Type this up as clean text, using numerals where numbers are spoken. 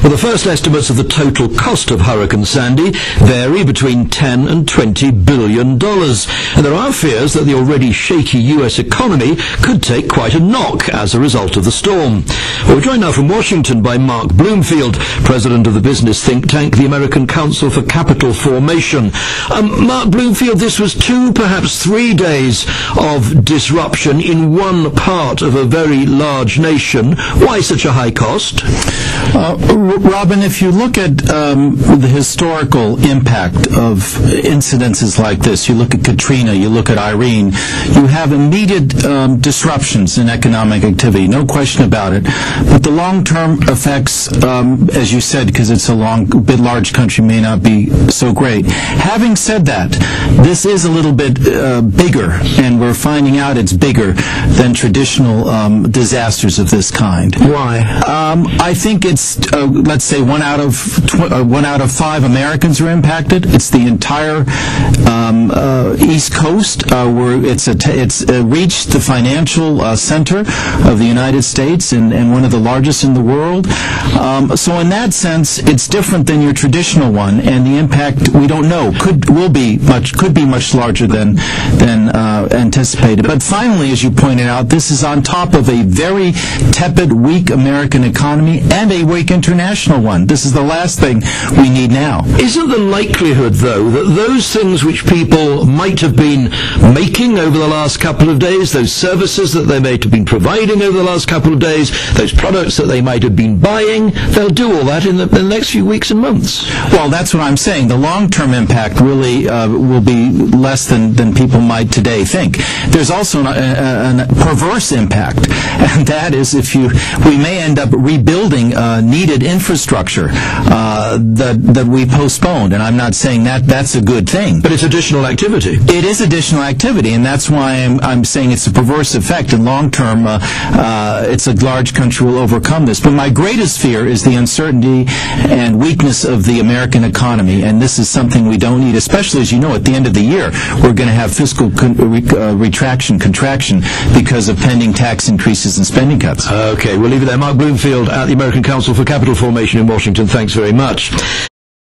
Well, the first estimates of the total cost of Hurricane Sandy vary between $10 and $20 billion. And there are fears that the already shaky U.S. economy could take quite a knock as a result of the storm. Well, we're joined now from Washington by Mark Bloomfield, president of the business think tank, the American Council for Capital Formation. Mark Bloomfield, this was 2, perhaps 3 days of disruption in one part of a very large nation. Why such a high cost? Robin, if you look at the historical impact of incidences like this, you look at Katrina, you look at Irene, you have immediate disruptions in economic activity, no question about it. But the long-term effects, as you said, because it's a bit large country, may not be so great. Having said that, this is a little bit bigger, and we're finding out it's bigger than traditional disasters of this kind. Why? I think it's, let's say, 1 out of 5 Americans are impacted. It's the entire East Coast, where it's reached the financial center of the United States and one of the largest in the world. So in that sense, it's different than your traditional one, and the impact, we don't know, could be much larger than anticipated. But finally, as you pointed out, this is on top of a very tepid, weak American economy and a weak international one. This is the last thing we need now. Isn't the likelihood, though, that those things which people might have been making over the last couple of days, those services that they might have been providing over the last couple of days, those products that they might have been buying, they'll do all that in the next few weeks and months? Well, that's what I'm saying. The long-term impact really will be less than people might today think. There's also a perverse impact, and that is we may end up rebuilding needed infrastructure that we postponed, and I'm not saying that's a good thing. But it's additional activity. It is additional activity, and that's why I'm saying it's a perverse effect. In long term, it's a large country will overcome this. But my greatest fear is the uncertainty and weakness of the American economy, and this is something we don't need, especially, as you know, at the end of the year, we're going to have fiscal contraction because of pending tax increases and spending cuts. Okay, we'll leave it there. Mark Bloomfield at the American Council for Capital Formation in Washington, thanks very much.